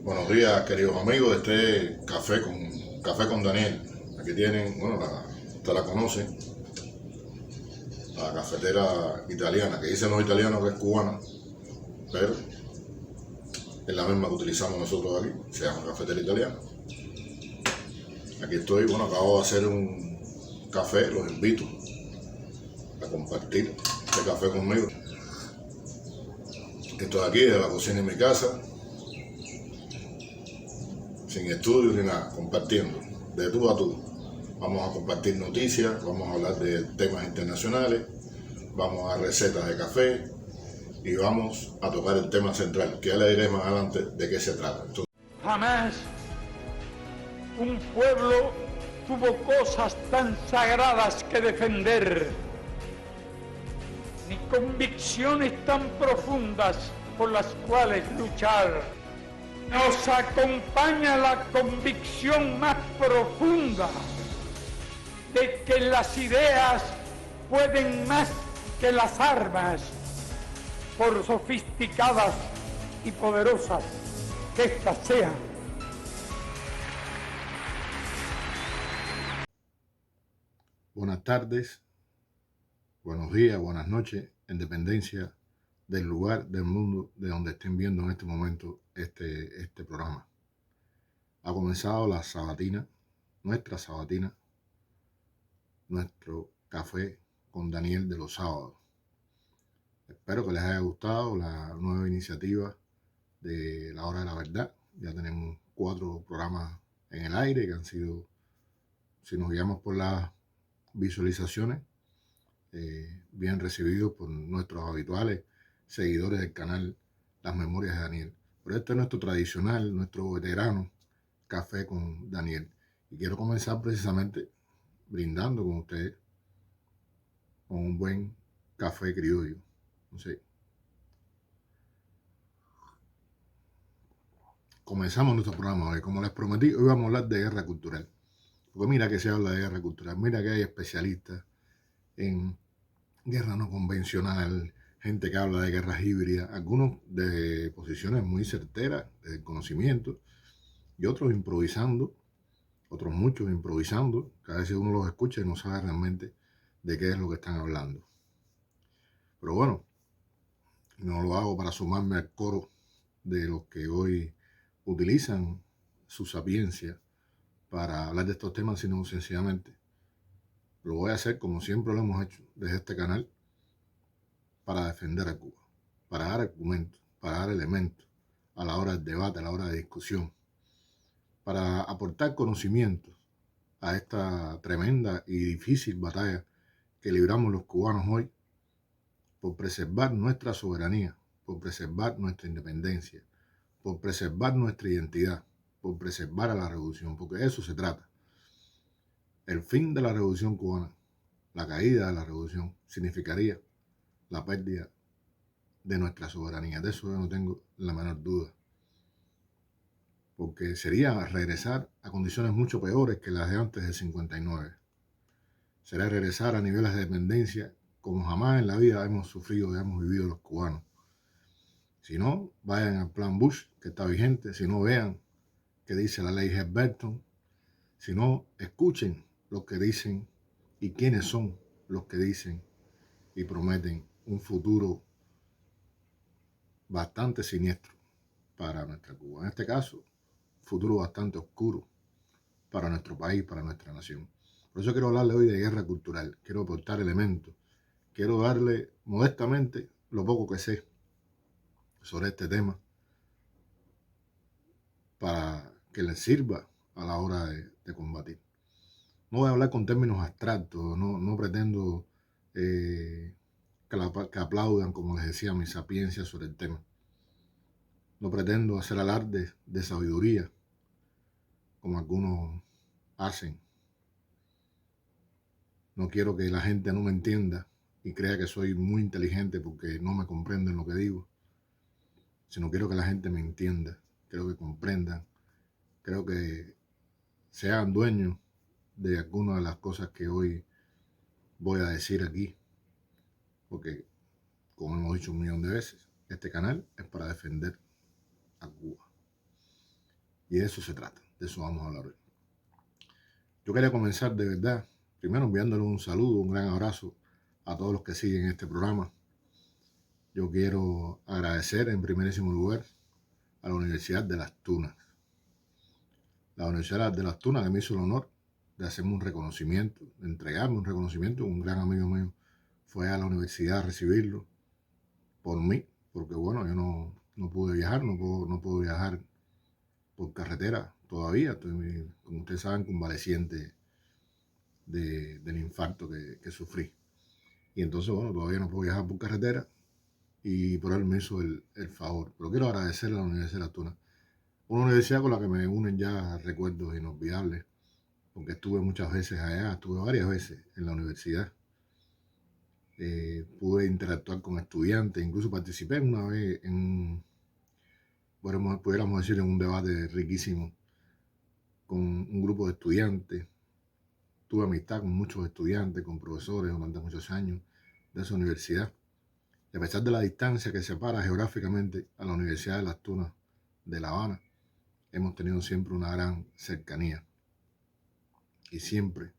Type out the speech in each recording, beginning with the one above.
Buenos días, queridos amigos. Café con Daniel. Aquí tienen, bueno, usted la conoce, la cafetera italiana, que dicen los italianos que es cubana, pero es la misma que utilizamos nosotros aquí, se llama cafetera italiana. Aquí estoy, bueno, acabo de hacer un café, los invito a compartir este café conmigo. Esto de aquí, de la cocina en mi casa, sin estudios ni nada, compartiendo, de tú a tú. Vamos a compartir noticias, vamos a hablar de temas internacionales, vamos a dar recetas de café y vamos a tocar el tema central, que ya le diré más adelante de qué se trata. Entonces, jamás un pueblo tuvo cosas tan sagradas que defender, ni convicciones tan profundas por las cuales luchar. Nos acompaña la convicción más profunda de que las ideas pueden más que las armas, por sofisticadas y poderosas que éstas sean. buenas tardes, buenos días, buenas noches, en dependencia del lugar del mundo de donde estén viendo en este momento este programa. Ha comenzado la sabatina, nuestro café con Daniel de los sábados. Espero que les haya gustado la nueva iniciativa de la hora de la verdad. Ya tenemos 4 programas en el aire que han sido, si nos guiamos por las visualizaciones, bien recibidos por nuestros habituales seguidores del canal Las Memorias de Daniel. Pero este es nuestro tradicional, nuestro veterano café con Daniel. Y quiero comenzar precisamente brindando con ustedes con un buen café criollo. Entonces, comenzamos nuestro programa hoy. Como les prometí, hoy vamos a hablar de guerra cultural. Porque mira que se habla de guerra cultural, mira que hay especialistas en guerra no convencional, gente que habla de guerras híbridas, algunos de posiciones muy certeras, de conocimiento, y otros improvisando, otros muchos improvisando, que a veces uno los escucha y no sabe realmente de qué es lo que están hablando. Pero bueno, no lo hago para sumarme al coro de los que hoy utilizan su sapiencia para hablar de estos temas, sino sencillamente lo voy a hacer como siempre lo hemos hecho desde este canal, para defender a Cuba, para dar argumentos, para dar elementos a la hora del debate, a la hora de discusión, para aportar conocimientos a esta tremenda y difícil batalla que libramos los cubanos hoy por preservar nuestra soberanía, por preservar nuestra independencia, por preservar nuestra identidad, por preservar a la revolución, porque de eso se trata. El fin de la revolución cubana, la caída de la revolución, significaría la pérdida de nuestra soberanía. De eso yo no tengo la menor duda. Porque sería regresar a condiciones mucho peores que las de antes del 59. Sería regresar a niveles de dependencia como jamás en la vida hemos sufrido y hemos vivido los cubanos. Si no, vayan al plan Bush, que está vigente. Si no, vean qué dice la ley Helms-Burton. Si no, escuchen lo que dicen y quiénes son los que dicen y prometen un futuro bastante siniestro para nuestra Cuba. En este caso, futuro bastante oscuro para nuestro país, para nuestra nación. Por eso quiero hablarle hoy de guerra cultural. Quiero aportar elementos. Quiero darle modestamente lo poco que sé sobre este tema para que les sirva a la hora de combatir. No voy a hablar con términos abstractos, no pretendo que aplaudan, como les decía, mi sapiencia sobre el tema. No pretendo hacer alarde de sabiduría, como algunos hacen. No quiero que la gente no me entienda y crea que soy muy inteligente porque no me comprenden lo que digo, sino quiero que la gente me entienda, quiero que comprendan, creo que sean dueños de algunas de las cosas que hoy voy a decir aquí, porque, como hemos dicho un millón de veces, este canal es para defender a Cuba. Y de eso se trata, de eso vamos a hablar hoy. Yo quería comenzar de verdad, primero enviándole un saludo, un gran abrazo a todos los que siguen este programa. Yo quiero agradecer en primerísimo lugar a la Universidad de Las Tunas. La Universidad de Las Tunas que me hizo el honor de hacerme un reconocimiento, de entregarme un reconocimiento. Un gran amigo mío fue a la universidad a recibirlo por mí, porque bueno, yo no pude viajar, no puedo viajar por carretera todavía. Estoy, como ustedes saben, convaleciente del infarto que sufrí. Y entonces, bueno, todavía no puedo viajar por carretera y por él me hizo el favor. Pero quiero agradecerle a la Universidad de Las Tunas, una universidad con la que me unen ya recuerdos inolvidables, porque estuve muchas veces allá, estuve varias veces en la universidad. Pude interactuar con estudiantes, incluso participé una vez en, pudiéramos decir, en un debate riquísimo con un grupo de estudiantes. Tuve amistad con muchos estudiantes, con profesores durante muchos años de esa universidad. Y a pesar de la distancia que separa geográficamente a la Universidad de Las Tunas de La Habana, hemos tenido siempre una gran cercanía. Y siempre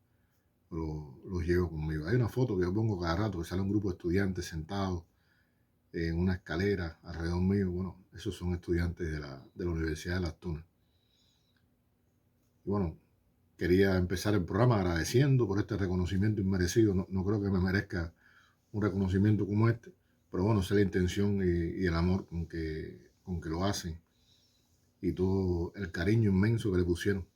los llevo conmigo. Hay una foto que yo pongo cada rato, que sale un grupo de estudiantes sentados en una escalera alrededor mío. Bueno, esos son estudiantes de la Universidad de Las Tunas. Y bueno, quería empezar el programa agradeciendo por este reconocimiento inmerecido. No creo que me merezca un reconocimiento como este, pero bueno, sé la intención y el amor con que lo hacen y todo el cariño inmenso que le pusieron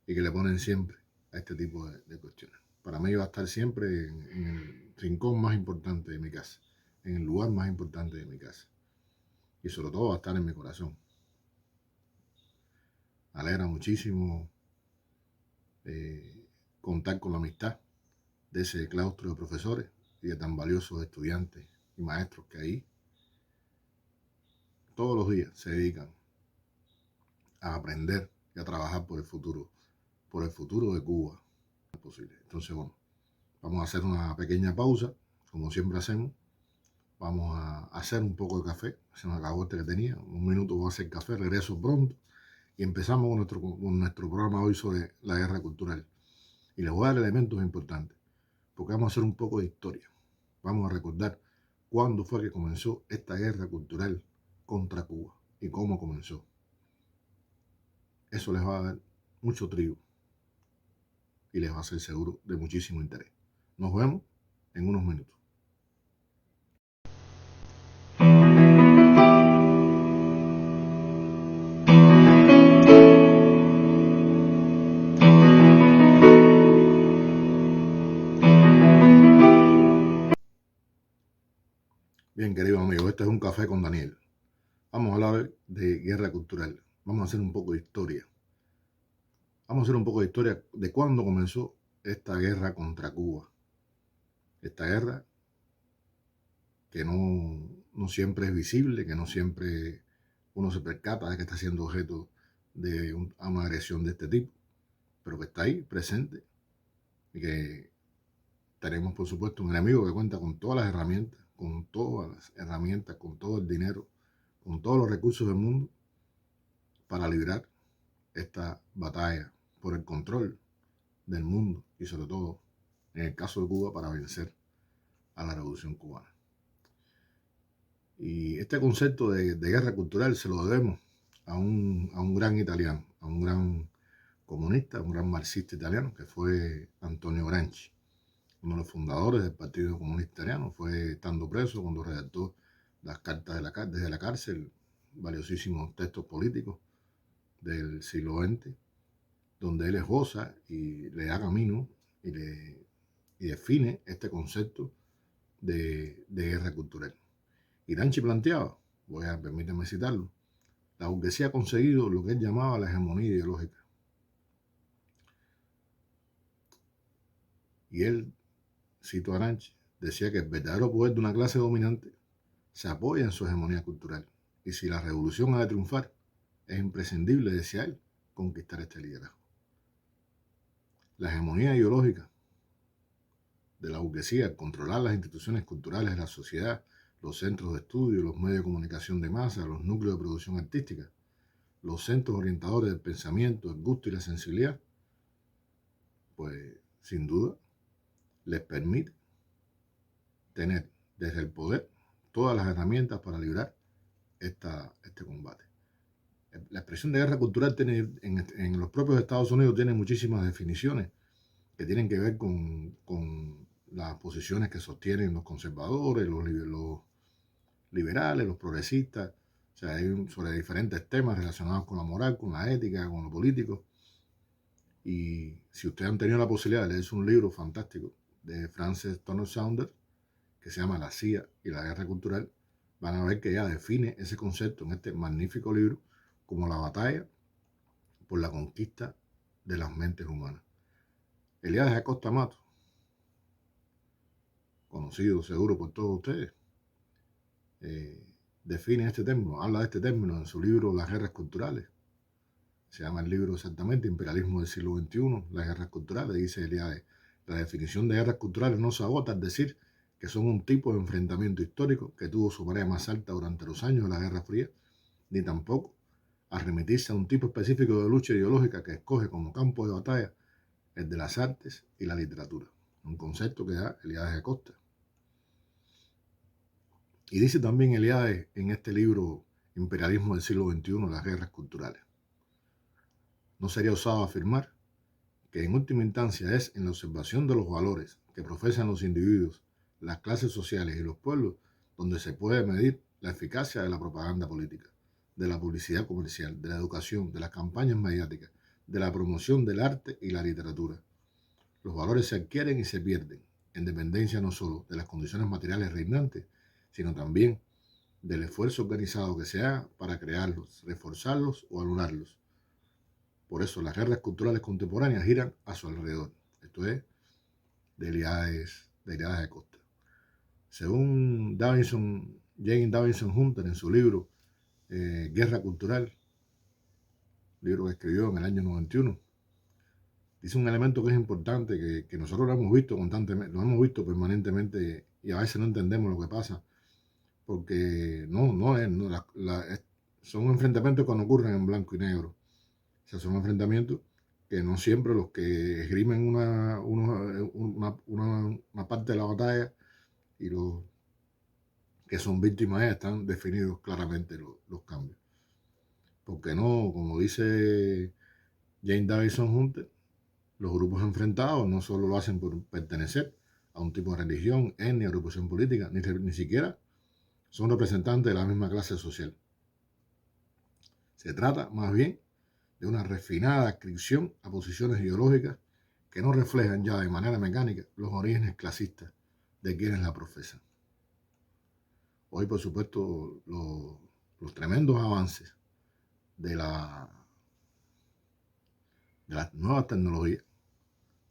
y que le ponen siempre a este tipo de cuestiones. Para mí va a estar siempre en el rincón más importante de mi casa, en el lugar más importante de mi casa, y sobre todo va a estar en mi corazón. Me alegra muchísimo contar con la amistad de ese claustro de profesores y de tan valiosos estudiantes y maestros que ahí todos los días se dedican a aprender y a trabajar por el futuro de Cuba. Posible. Entonces, bueno, vamos a hacer una pequeña pausa, como siempre hacemos. Vamos a hacer un poco de café. Se me acabó este que tenía. Un minuto voy a hacer café, regreso pronto. Y empezamos con nuestro programa hoy sobre la guerra cultural. Y les voy a dar elementos importantes, porque vamos a hacer un poco de historia. Vamos a recordar cuándo fue que comenzó esta guerra cultural contra Cuba y cómo comenzó. Eso les va a dar mucho trigo y les va a ser seguro de muchísimo interés. Nos vemos en unos minutos. Bien, queridos amigos, este es un café con Daniel. Vamos a hablar de guerra cultural. Vamos a hacer un poco de historia. Vamos a hacer un poco de historia de cuándo comenzó esta guerra contra Cuba. Esta guerra que no siempre es visible, que no siempre uno se percata de que está siendo objeto de una agresión de este tipo, pero que está ahí presente y que tenemos, por supuesto, un enemigo que cuenta con todas las herramientas, con todo el dinero, con todos los recursos del mundo para librar esta batalla por el control del mundo y sobre todo, en el caso de Cuba, para vencer a la revolución cubana. Y este concepto de guerra cultural se lo debemos a un gran italiano, a un gran comunista, un gran marxista italiano, que fue Antonio Gramsci, uno de los fundadores del Partido Comunista Italiano. Fue estando preso cuando redactó las cartas desde la cárcel, valiosísimos textos políticos del siglo XX, donde él esboza y le da camino y define este concepto de guerra cultural. Y Gramsci planteaba, permítanme citarlo, la burguesía ha conseguido lo que él llamaba la hegemonía ideológica. Y él, cito a Gramsci, decía que el verdadero poder de una clase dominante se apoya en su hegemonía cultural. Y si la revolución ha de triunfar, es imprescindible, decía él, conquistar este liderazgo. La hegemonía ideológica de la burguesía, al controlar las instituciones culturales de la sociedad, los centros de estudio, los medios de comunicación de masa, los núcleos de producción artística, los centros orientadores del pensamiento, el gusto y la sensibilidad, pues sin duda les permite tener desde el poder todas las herramientas para librar este combate. La expresión de guerra cultural tiene, en los propios Estados Unidos tiene muchísimas definiciones que tienen que ver con las posiciones que sostienen los conservadores, los liberales, los progresistas. O sea, hay sobre diferentes temas relacionados con la moral, con la ética, con lo político. Y si ustedes han tenido la posibilidad de leerse un libro fantástico de Frances Turner Saunders, que se llama La CIA y la guerra cultural, van a ver que ella define ese concepto en este magnífico libro como la batalla por la conquista de las mentes humanas. Eliades Acosta Mato, conocido seguro por todos ustedes, define este término, habla de este término en su libro Las guerras culturales. Se llama el libro exactamente Imperialismo del siglo XXI, las guerras culturales. Dice Eliades, la definición de guerras culturales no se agota al decir que son un tipo de enfrentamiento histórico que tuvo su marea más alta durante los años de la Guerra Fría, ni tampoco a remitirse a un tipo específico de lucha ideológica que escoge como campo de batalla el de las artes y la literatura, un concepto que da Eliades Acosta. Y dice también Eliades en este libro Imperialismo del siglo XXI, las guerras culturales. No sería osado afirmar que en última instancia es en la observación de los valores que profesan los individuos, las clases sociales y los pueblos donde se puede medir la eficacia de la propaganda política, de la publicidad comercial, de la educación, de las campañas mediáticas, de la promoción del arte y la literatura. Los valores se adquieren y se pierden, en dependencia no solo de las condiciones materiales reinantes, sino también del esfuerzo organizado que se haga para crearlos, reforzarlos o anularlos. Por eso las guerras culturales contemporáneas giran a su alrededor. Esto es de Eliades Acosta. Según Jane Davidson Hunter en su libro Guerra Cultural, libro que escribió en el año 91, dice un elemento que es importante, que nosotros lo hemos visto constantemente, lo hemos visto permanentemente y a veces no entendemos lo que pasa, porque son enfrentamientos que no ocurren en blanco y negro. O sea, son enfrentamientos que no siempre los que esgrimen una parte de la batalla y los que son víctimas están definidos claramente los cambios. Porque no, como dice Jane Davidson Hunter, los grupos enfrentados no solo lo hacen por pertenecer a un tipo de religión, etnia, agrupación política, ni siquiera son representantes de la misma clase social. Se trata más bien de una refinada adscripción a posiciones ideológicas que no reflejan ya de manera mecánica los orígenes clasistas de quienes la profesan. Hoy, por supuesto, los tremendos avances de las nuevas tecnologías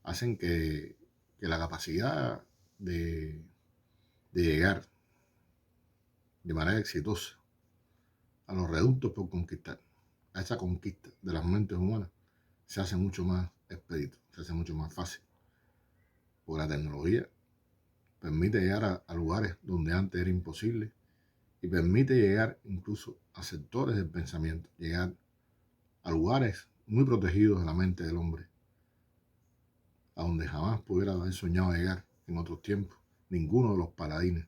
hacen que la capacidad de llegar de manera exitosa a los reductos por conquistar, a esa conquista de las mentes humanas, se hace mucho más expedito, se hace mucho más fácil. Porque la tecnología permite llegar a lugares donde antes era imposible y permite llegar incluso a sectores del pensamiento, llegar a lugares muy protegidos de la mente del hombre, a donde jamás pudiera haber soñado llegar en otros tiempos ninguno de los paladines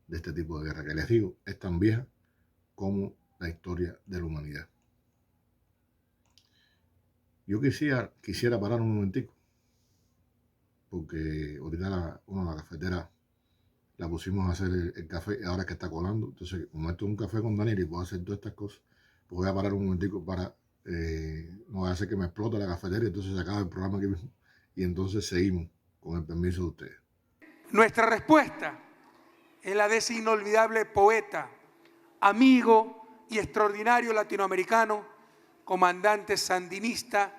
de este tipo de guerra, que les digo, es tan vieja como la historia de la humanidad. Yo quisiera parar un momentico, porque ahorita la cafetera la pusimos a hacer el café, ahora que está colando. Entonces, como esto es un café con Daniel y puedo hacer todas estas cosas, pues voy a parar un momentico para no voy a hacer que me explote la cafetera y entonces se acaba el programa aquí mismo. Y entonces seguimos con el permiso de ustedes. Nuestra respuesta es la de ese inolvidable poeta, amigo y extraordinario latinoamericano, comandante sandinista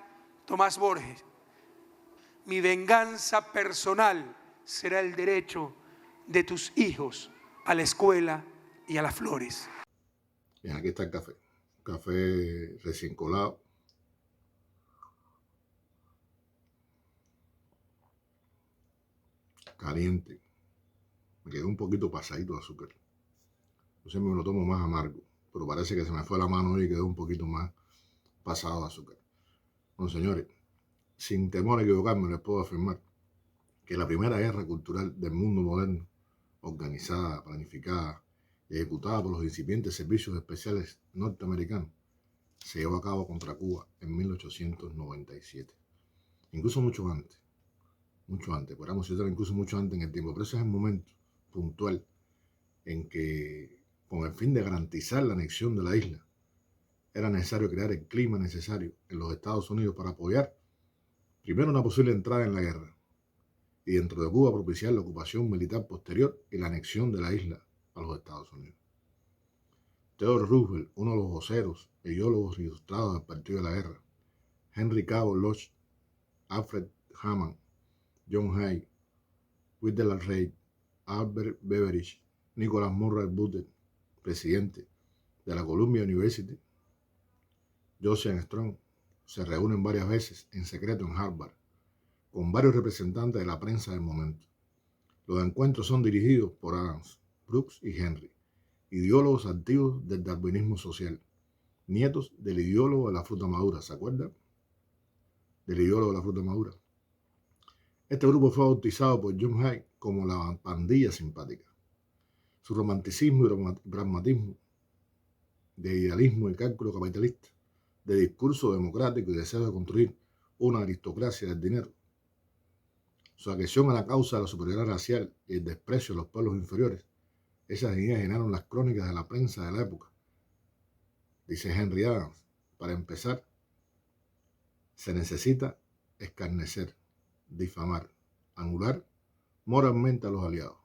Tomás Borges. Mi venganza personal será el derecho de tus hijos a la escuela y a las flores. Bien, aquí está el café. Café recién colado. Caliente. Me quedó un poquito pasadito de azúcar. Yo siempre me lo tomo más amargo, pero parece que se me fue la mano y quedó un poquito más pasado de azúcar. Bueno, señores, sin temor a equivocarme, les puedo afirmar que la primera guerra cultural del mundo moderno, organizada, planificada y ejecutada por los incipientes servicios especiales norteamericanos, se llevó a cabo contra Cuba en 1897. Incluso mucho antes, podríamos citar incluso mucho antes en el tiempo, pero ese es el momento puntual en que, con el fin de garantizar la anexión de la isla, era necesario crear el clima necesario en los Estados Unidos para apoyar primero una posible entrada en la guerra y dentro de Cuba propiciar la ocupación militar posterior y la anexión de la isla a los Estados Unidos. Theodore Roosevelt, uno de los voceros e ideólogos ilustrados del Partido de la Guerra, Henry Cabot Lodge, Alfred Hammond, John Hay, Whitelaw Reid, Albert Beveridge, Nicholas Murray Butler, presidente de la Columbia University, Josiah Strong, se reúnen varias veces en secreto en Harvard con varios representantes de la prensa del momento. Los encuentros son dirigidos por Adams, Brooks y Henry, ideólogos activos del darwinismo social, nietos del ideólogo de la fruta madura. ¿Se acuerdan? Del ideólogo de la fruta madura. Este grupo fue bautizado por John Hay como la pandilla simpática. Su romanticismo y pragmatismo, de idealismo y cálculo capitalista, de discurso democrático y deseo de construir una aristocracia del dinero, su adhesión a la causa de la superioridad racial y el desprecio a los pueblos inferiores, esas ideas llenaron las crónicas de la prensa de la época. Dice Henry Adams, para empezar, se necesita escarnecer, difamar, anular moralmente a los aliados.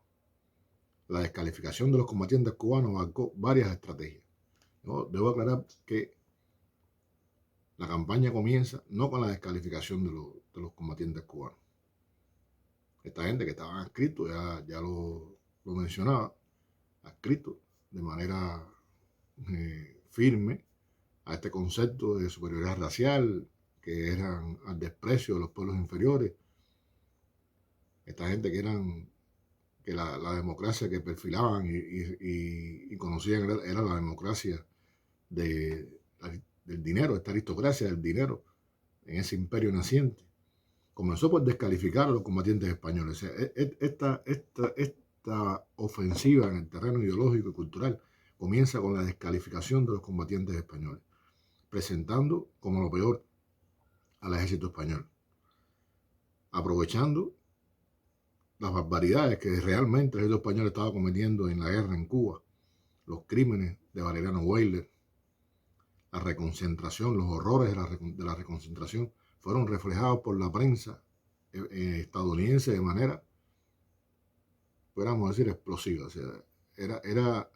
La descalificación de los combatientes cubanos abarcó varias estrategias. Yo debo aclarar que la campaña comienza no con la descalificación de los combatientes cubanos. Esta gente que estaba adscrito, ya lo mencionaba, adscrito de manera firme a este concepto de superioridad racial, que eran al desprecio de los pueblos inferiores. Esta gente que la democracia que perfilaban y conocían era la democracia del dinero, esta aristocracia del dinero en ese imperio naciente. Comenzó por descalificar a los combatientes españoles. O sea, esta ofensiva en el terreno ideológico y cultural comienza con la descalificación de los combatientes españoles, presentando como lo peor al ejército español, aprovechando las barbaridades que realmente el ejército español estaba cometiendo en la guerra en Cuba, los crímenes de Valeriano Weyler, la reconcentración, los horrores de la reconcentración fueron reflejados por la prensa estadounidense de manera, podríamos decir, explosiva. O sea,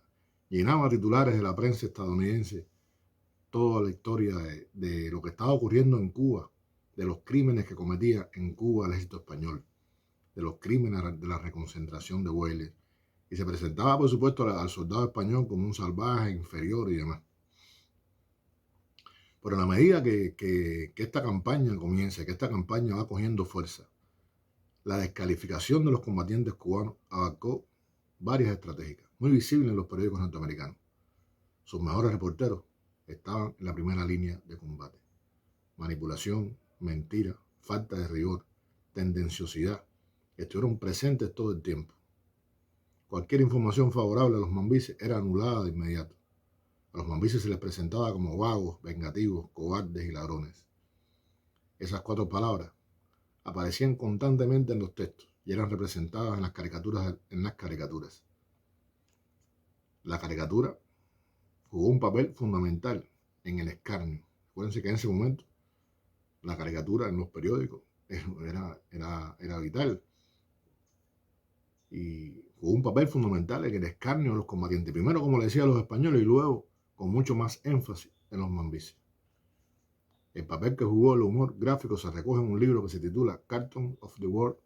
llenaba titulares de la prensa estadounidense toda la historia de lo que estaba ocurriendo en Cuba, de los crímenes que cometía en Cuba el ejército español, de los crímenes de la reconcentración de Weyler. Y se presentaba, por supuesto, al soldado español como un salvaje, inferior y demás. Pero a la medida que esta campaña comienza, que esta campaña va cogiendo fuerza, la descalificación de los combatientes cubanos abarcó varias estrategias, muy visibles en los periódicos norteamericanos. Sus mejores reporteros estaban en la primera línea de combate. Manipulación, mentira, falta de rigor, tendenciosidad, estuvieron presentes todo el tiempo. Cualquier información favorable a los mambises era anulada de inmediato. A los mambises se les presentaba como vagos, vengativos, cobardes y ladrones. Esas 4 palabras aparecían constantemente en los textos y eran representadas en las caricaturas. La caricatura jugó un papel fundamental en el escarnio. Acuérdense que en ese momento la caricatura en los periódicos era vital y jugó un papel fundamental en el escarnio de los combatientes. Primero, como le decía a los españoles, y luego con mucho más énfasis en los mambises. El papel que jugó el humor gráfico se recoge en un libro que se titula Cartoon of the World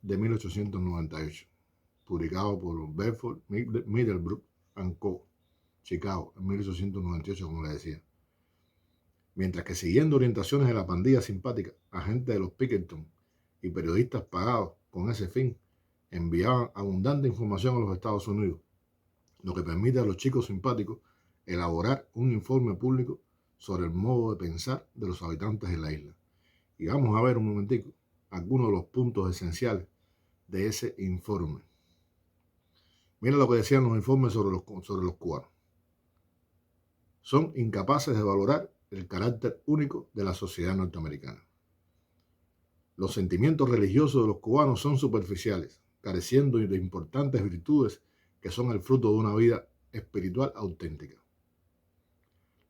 de 1898, publicado por Bedford Middlebrook & Co., Chicago, en 1898, como le decía. Mientras que siguiendo orientaciones de la pandilla simpática, agentes de los Pinkerton y periodistas pagados con ese fin, enviaban abundante información a los Estados Unidos, lo que permite a los chicos simpáticos elaborar un informe público sobre el modo de pensar de los habitantes de la isla. Y vamos a ver un momentico algunos de los puntos esenciales de ese informe. Miren lo que decían los informes sobre los cubanos. Son incapaces de valorar el carácter único de la sociedad norteamericana. Los sentimientos religiosos de los cubanos son superficiales, careciendo de importantes virtudes que son el fruto de una vida espiritual auténtica.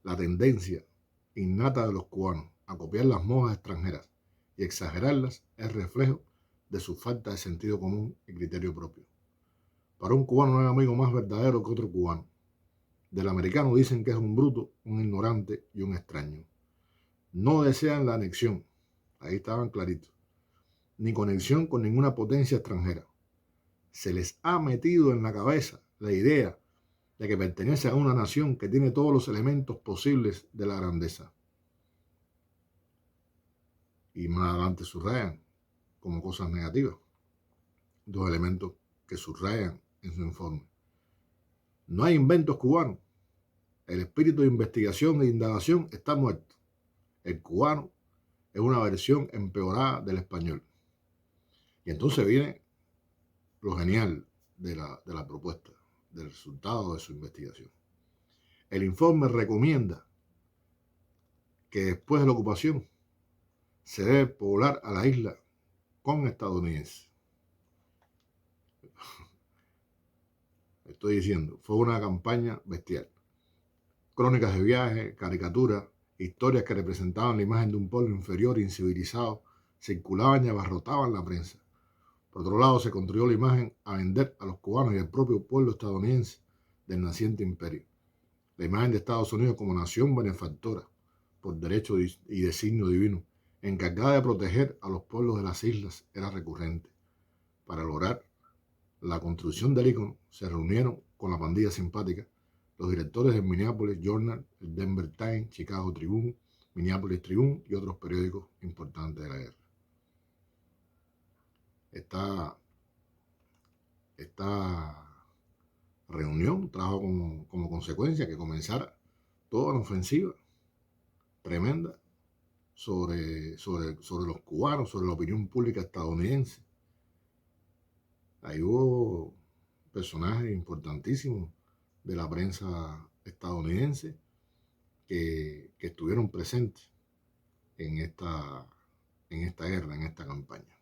La tendencia innata de los cubanos a copiar las modas extranjeras y exagerarlas es reflejo de su falta de sentido común y criterio propio. Para un cubano no hay amigo más verdadero que otro cubano. Del americano dicen que es un bruto, un ignorante y un extraño. No desean la anexión, ahí estaban claritos, ni conexión con ninguna potencia extranjera. Se les ha metido en la cabeza la idea de que pertenece a una nación que tiene todos los elementos posibles de la grandeza. Y más adelante subrayan como cosas negativas dos elementos que subrayan en su informe. No hay inventos cubanos. El espíritu de investigación e indagación está muerto. El cubano es una versión empeorada del español. Y entonces viene lo genial de la propuesta, del resultado de su investigación. El informe recomienda que después de la ocupación se debe poblar a la isla con estadounidenses. Estoy diciendo, fue una campaña bestial. Crónicas de viajes, caricaturas, historias que representaban la imagen de un pueblo inferior e incivilizado, circulaban y abarrotaban la prensa. Por otro lado, se construyó la imagen a vender a los cubanos y al propio pueblo estadounidense del naciente imperio. La imagen de Estados Unidos como nación benefactora, por derecho y designio divino, encargada de proteger a los pueblos de las islas, era recurrente. Para lograr la construcción del ícono, se reunieron con la pandilla simpática los directores del Minneapolis Journal, el Denver Times, Chicago Tribune, Minneapolis Tribune y otros periódicos importantes de la guerra. Esta reunión trajo como consecuencia que comenzara toda una ofensiva tremenda sobre los cubanos, sobre la opinión pública estadounidense. Ahí hubo personajes importantísimos de la prensa estadounidense que estuvieron presentes en esta guerra, en esta campaña.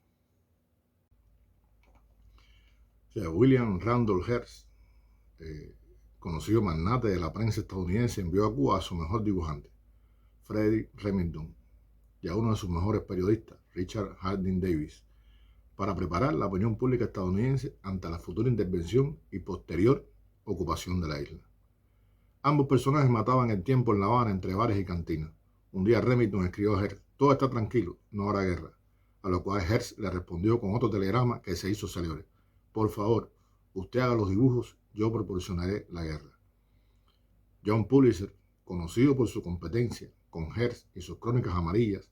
O sea, William Randolph Hearst, conocido magnate de la prensa estadounidense, envió a Cuba a su mejor dibujante, Freddie Remington, y a uno de sus mejores periodistas, Richard Harding Davis, para preparar la opinión pública estadounidense ante la futura intervención y posterior ocupación de la isla. Ambos personajes mataban el tiempo en La Habana entre bares y cantinas. Un día Remington escribió a Hearst: "Todo está tranquilo, no habrá guerra", a lo cual Hearst le respondió con otro telegrama que se hizo célebre: "Por favor, usted haga los dibujos, yo proporcionaré la guerra". John Pulitzer, conocido por su competencia con Hearst y sus crónicas amarillas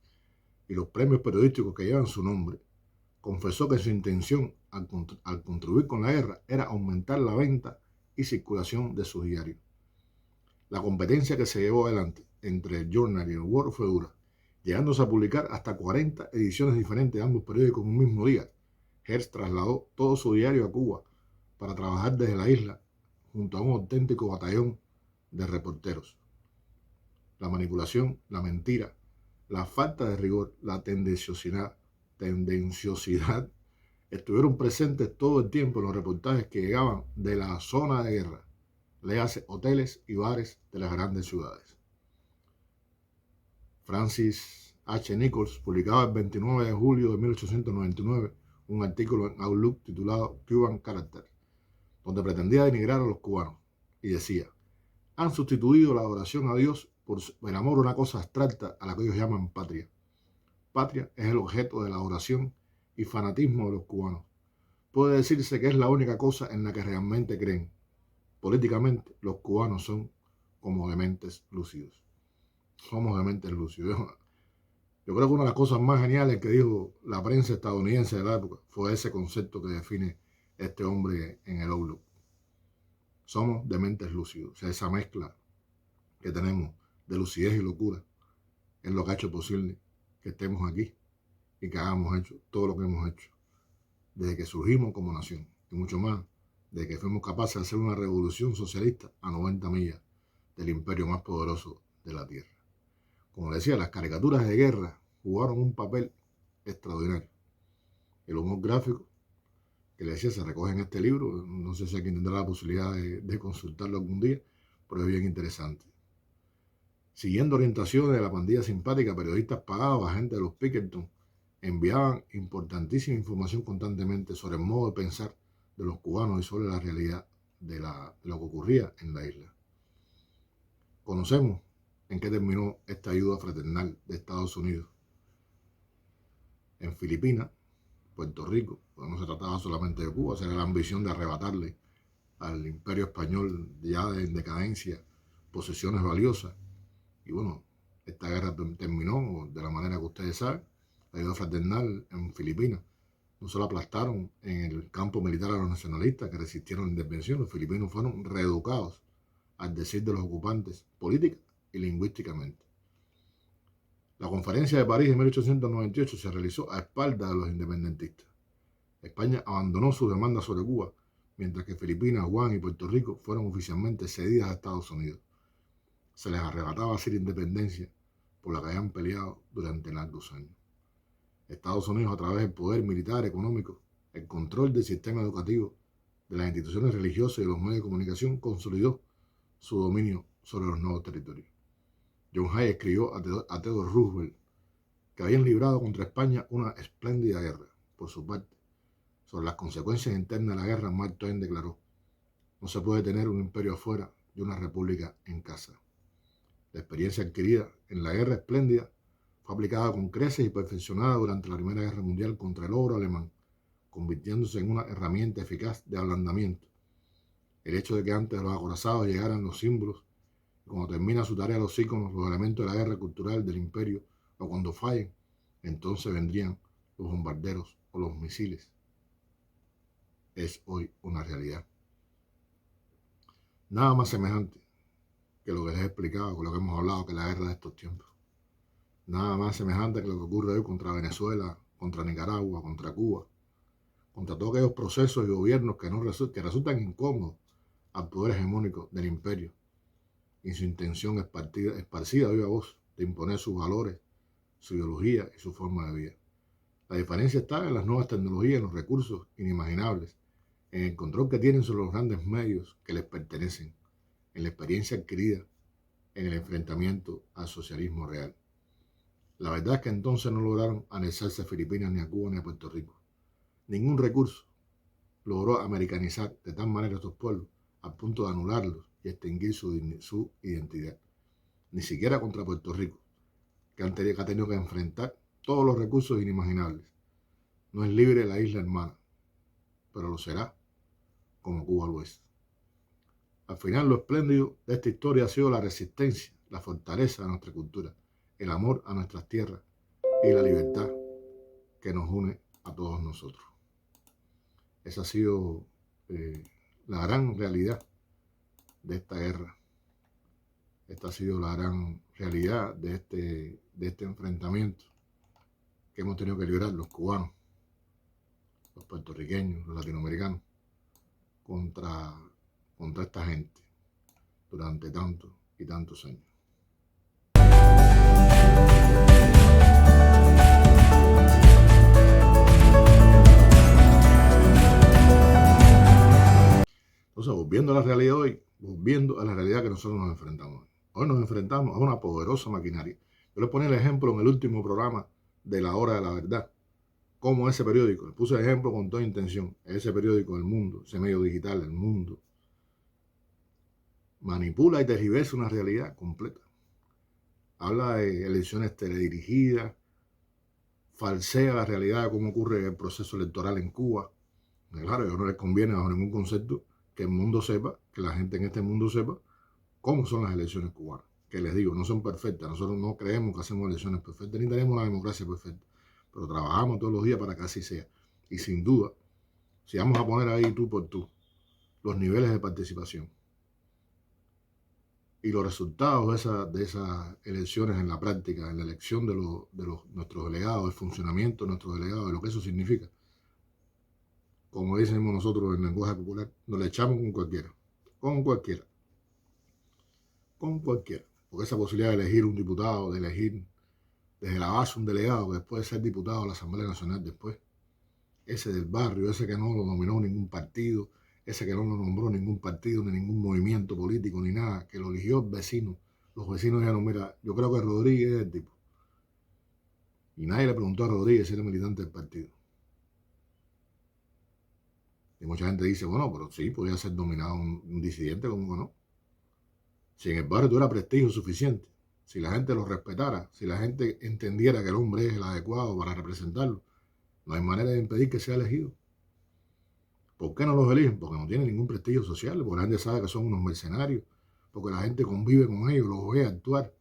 y los premios periodísticos que llevan su nombre, confesó que su intención al contribuir con la guerra era aumentar la venta y circulación de sus diarios. La competencia que se llevó adelante entre el Journal y el World fue dura, llegándose a publicar hasta 40 ediciones diferentes de ambos periódicos en un mismo día. Hearst trasladó todo su diario a Cuba para trabajar desde la isla junto a un auténtico batallón de reporteros. La manipulación, la mentira, la falta de rigor, la tendenciosidad estuvieron presentes todo el tiempo en los reportajes que llegaban de la zona de guerra, léase hoteles y bares de las grandes ciudades. Francis H. Nichols publicaba el 29 de julio de 1899 un artículo en Outlook titulado Cuban Character, donde pretendía denigrar a los cubanos, y decía: "Han sustituido la adoración a Dios por el amor a una cosa abstracta a la que ellos llaman patria. Patria es el objeto de la adoración y fanatismo de los cubanos. Puede decirse que es la única cosa en la que realmente creen. Políticamente, los cubanos son como dementes lúcidos". Somos dementes lúcidos. Yo creo que una de las cosas más geniales que dijo la prensa estadounidense de la época fue ese concepto que define este hombre en el Outlook. Somos dementes lúcidos. O sea, esa mezcla que tenemos de lucidez y locura es lo que ha hecho posible que estemos aquí y que hayamos hecho todo lo que hemos hecho desde que surgimos como nación, y mucho más desde que fuimos capaces de hacer una revolución socialista a 90 millas del imperio más poderoso de la Tierra. Como decía, las caricaturas de guerra jugaron un papel extraordinario. El humor gráfico, que le decía, se recoge en este libro, no sé si alguien tendrá la posibilidad de consultarlo algún día, pero es bien interesante. Siguiendo orientaciones de la pandilla simpática, periodistas pagados, agentes de los Pinkerton, enviaban importantísima información constantemente sobre el modo de pensar de los cubanos y sobre la realidad de lo que ocurría en la isla. Conocemos en qué terminó esta ayuda fraternal de Estados Unidos. En Filipinas, Puerto Rico, pues no se trataba solamente de Cuba, era la ambición de arrebatarle al imperio español ya en decadencia posesiones valiosas. Y bueno, esta guerra terminó de la manera que ustedes saben. La ayuda fraternal en Filipinas no solo aplastaron en el campo militar a los nacionalistas que resistieron la intervención, los filipinos fueron reeducados al decir de los ocupantes política y lingüísticamente. La conferencia de París de 1898 se realizó a espaldas de los independentistas. España abandonó sus demandas sobre Cuba, mientras que Filipinas, Guam y Puerto Rico fueron oficialmente cedidas a Estados Unidos. Se les arrebataba así la independencia por la que habían peleado durante largos años. Estados Unidos, a través del poder militar, económico, el control del sistema educativo, de las instituciones religiosas y de los medios de comunicación, consolidó su dominio sobre los nuevos territorios. John Hay escribió a Theodore Roosevelt que habían librado contra España una espléndida guerra. Por su parte, sobre las consecuencias internas de la guerra, Mark Twain declaró: no se puede tener un imperio afuera y una república en casa. La experiencia adquirida en la guerra espléndida fue aplicada con creces y perfeccionada durante la Primera Guerra Mundial contra el ogro alemán, convirtiéndose en una herramienta eficaz de ablandamiento. El hecho de que antes de los acorazados llegaran los símbolos, y cuando termina su tarea los íconos, los elementos de la guerra cultural del imperio, o cuando fallen, entonces vendrían los bombarderos o los misiles, es hoy una realidad. Nada más semejante que lo que les he explicado, con lo que hemos hablado, que la guerra de estos tiempos. Nada más semejante que lo que ocurre hoy contra Venezuela, contra Nicaragua, contra Cuba, contra todos aquellos procesos y gobiernos que resultan incómodos al poder hegemónico del imperio y su intención esparcida a viva voz de imponer sus valores, su ideología y su forma de vida. La diferencia está en las nuevas tecnologías, en los recursos inimaginables, en el control que tienen sobre los grandes medios que les pertenecen, en la experiencia adquirida en el enfrentamiento al socialismo real. La verdad es que entonces no lograron anexarse a Filipinas, ni a Cuba, ni a Puerto Rico. Ningún recurso logró americanizar de tal manera a estos pueblos al punto de anularlos y extinguir su identidad. Ni siquiera contra Puerto Rico, que ha tenido que enfrentar todos los recursos inimaginables. No es libre la isla hermana, pero lo será como Cuba lo es. Al final, lo espléndido de esta historia ha sido la resistencia, la fortaleza de nuestra cultura, el amor a nuestras tierras y la libertad que nos une a todos nosotros. Esa ha sido la gran realidad de esta guerra. Esta ha sido la gran realidad de este enfrentamiento que hemos tenido que librar los cubanos, los puertorriqueños, los latinoamericanos, contra esta gente durante tantos y tantos años. Entonces, volviendo a la realidad hoy, volviendo a la realidad que nosotros nos enfrentamos hoy. Hoy nos enfrentamos a una poderosa maquinaria. Yo les ponía el ejemplo en el último programa de La Hora de la Verdad, como ese periódico, les puse el ejemplo con toda intención, ese periódico El Mundo, ese medio digital, El Mundo, manipula y tergiversa una realidad completa. Habla de elecciones teledirigidas, falsea la realidad de cómo ocurre el proceso electoral en Cuba. Claro, a no les conviene bajo ningún concepto que el mundo sepa, que la gente en este mundo sepa cómo son las elecciones cubanas. Que les digo, no son perfectas. Nosotros no creemos que hacemos elecciones perfectas, ni tenemos la democracia perfecta. Pero trabajamos todos los días para que así sea. Y sin duda, si vamos a poner ahí tú por tú los niveles de participación y los resultados de esas elecciones en la práctica, en la elección de nuestros delegados, el funcionamiento de nuestros delegados, de lo que eso significa, como decimos nosotros en lenguaje popular, nos le echamos con cualquiera, con cualquiera, con cualquiera. Porque esa posibilidad de elegir un diputado, de elegir desde la base un delegado que después de ser diputado de la Asamblea Nacional después, ese del barrio, ese que no lo nominó ningún partido, ese que no lo nombró ningún partido, ni ningún movimiento político, ni nada, que lo eligió el vecino. Los vecinos dijeron, mira, yo creo que Rodríguez es el tipo. Y nadie le preguntó a Rodríguez si era militante del partido. Y mucha gente dice, bueno, pero sí, podía ser nominado un disidente, como que no. Si en el barrio tuviera prestigio suficiente, si la gente lo respetara, si la gente entendiera que el hombre es el adecuado para representarlo, no hay manera de impedir que sea elegido. ¿Por qué no los eligen? Porque no tienen ningún prestigio social, porque la gente sabe que son unos mercenarios, porque la gente convive con ellos, los ve actuar,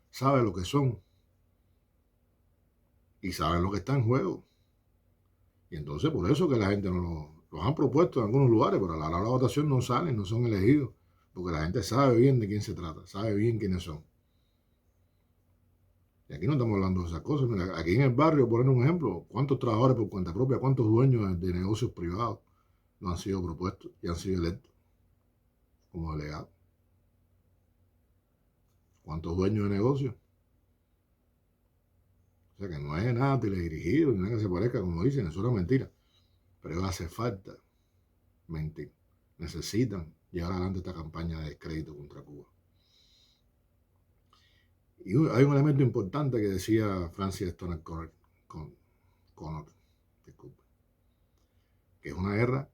sabe lo que son y sabe lo que está en juego. Y entonces por eso que la gente no los han propuesto en algunos lugares, pero a la hora de la votación no salen, no son elegidos, porque la gente sabe bien de quién se trata, sabe bien quiénes son. Y aquí no estamos hablando de esas cosas. Mira, aquí en el barrio, por poner un ejemplo, ¿cuántos trabajadores por cuenta propia, cuántos dueños de negocios privados no han sido propuestos y han sido electos como delegados? ¿Cuántos dueños de negocios? O sea que no es nada teledirigido, ni nada que se parezca, como dicen, eso es una mentira. Pero hace falta mentir. Necesitan llevar adelante esta campaña de descrédito contra Cuba. Y hay un elemento importante que decía Francis Stoner Connor, que es una guerra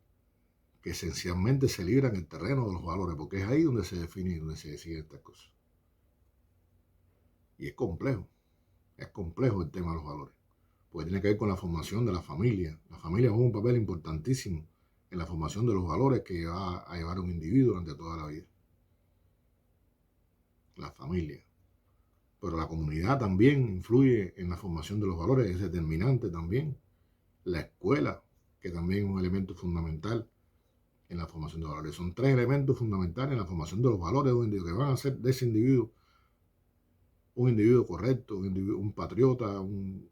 que esencialmente se libra en el terreno de los valores, porque es ahí donde se define y donde se deciden estas cosas. Y es complejo el tema de los valores, porque tiene que ver con la formación de la familia. La familia juega un papel importantísimo en la formación de los valores que va a llevar un individuo durante toda la vida. La familia. Pero la comunidad también influye en la formación de los valores, es determinante también. La escuela, que también es un elemento fundamental en la formación de valores. Son tres elementos fundamentales en la formación de los valores de un individuo, que van a hacer de ese individuo un individuo correcto, un patriota, un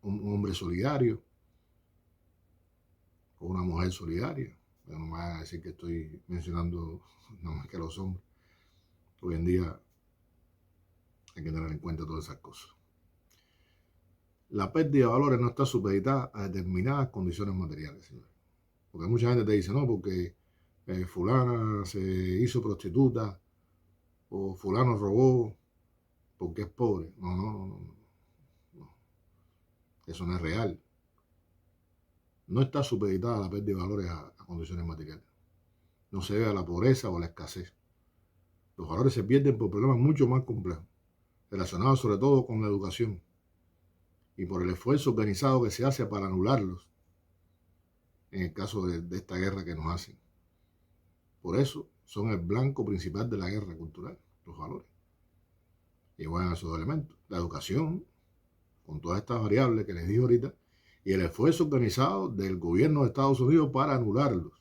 hombre solidario, o una mujer solidaria. Pero no me van a decir que estoy mencionando nada más que a los hombres. Hoy en día hay que tener en cuenta todas esas cosas. La pérdida de valores no está supeditada a determinadas condiciones materiales, señores. Porque mucha gente te dice, no, porque fulana se hizo prostituta o fulano robó porque es pobre. No. Eso no es real. No está supeditada a la pérdida de valores a condiciones materiales. No se debe a la pobreza o a la escasez. Los valores se pierden por problemas mucho más complejos, relacionados sobre todo con la educación y por el esfuerzo organizado que se hace para anularlos en el caso de esta guerra que nos hacen. Por eso son el blanco principal de la guerra cultural, los valores. Y bueno, esos dos elementos, la educación, con todas estas variables que les dije ahorita, y el esfuerzo organizado del gobierno de Estados Unidos para anularlos.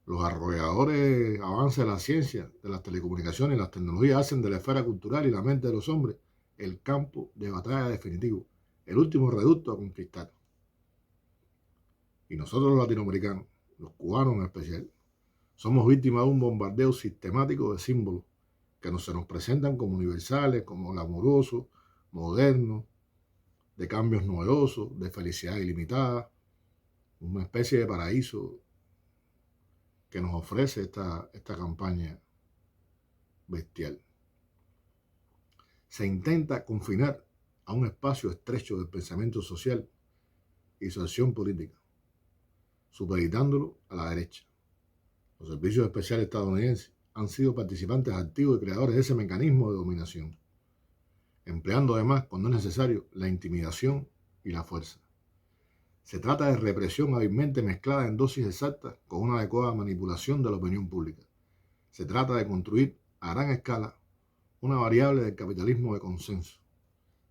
Los arrolladores avances de la ciencia, de las telecomunicaciones y las tecnologías hacen de la esfera cultural y la mente de los hombres el campo de batalla definitivo, el último reducto a conquistar. Y nosotros los latinoamericanos, los cubanos en especial, somos víctimas de un bombardeo sistemático de símbolos que se nos presentan como universales, como glamurosos, modernos, de cambios novedosos, de felicidad ilimitada, una especie de paraíso que nos ofrece esta campaña bestial. Se intenta confinar a un espacio estrecho del pensamiento social y su acción política, supeditándolo a la derecha. Los servicios especiales estadounidenses han sido participantes activos y creadores de ese mecanismo de dominación, empleando además, cuando es necesario, la intimidación y la fuerza. Se trata de represión hábilmente mezclada en dosis exactas con una adecuada manipulación de la opinión pública. Se trata de construir a gran escala una variable del capitalismo de consenso,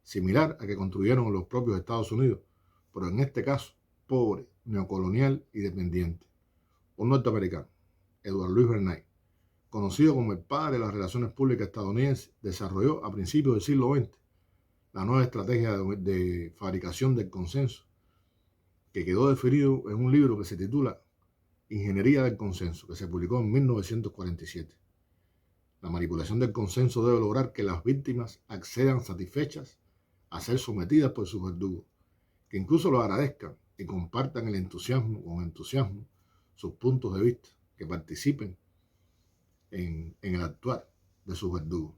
similar a que construyeron los propios Estados Unidos, pero en este caso pobre, neocolonial y dependiente. Un norteamericano, Edward Louis Bernays, conocido como el padre de las relaciones públicas estadounidenses, desarrolló a principios del siglo XX la nueva estrategia de fabricación del consenso, que quedó definido en un libro que se titula Ingeniería del Consenso, que se publicó en 1947. La manipulación del consenso debe lograr que las víctimas accedan satisfechas a ser sometidas por sus verdugos, que incluso lo agradezcan y compartan con entusiasmo sus puntos de vista, que participen en el actuar de sus verdugos.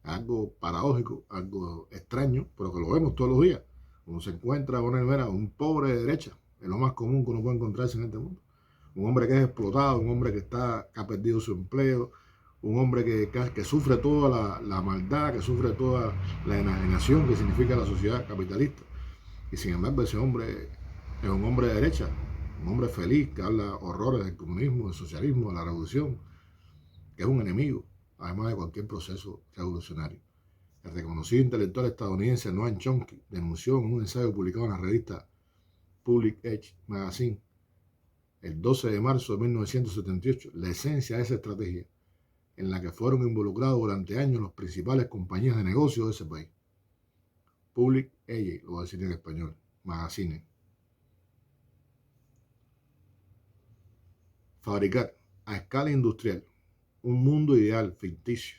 Algo paradójico, algo extraño, pero que lo vemos todos los días. Uno se encuentra un pobre de derecha, es lo más común que uno puede encontrarse en este mundo. Un hombre que es explotado, un hombre que ha perdido su empleo, un hombre que sufre toda la maldad, que sufre toda la enajenación que significa la sociedad capitalista. Y sin embargo ese hombre es un hombre de derecha, un hombre feliz, que habla horrores del comunismo, del socialismo, de la revolución, que es un enemigo, además de cualquier proceso revolucionario. El reconocido intelectual estadounidense Noam Chomsky denunció en un ensayo publicado en la revista Public Edge Magazine el 12 de marzo de 1978 la esencia de esa estrategia, en la que fueron involucrados durante años las principales compañías de negocios de ese país. Public Edge, lo voy a decir en español, Magazine. Fabricar a escala industrial un mundo ideal ficticio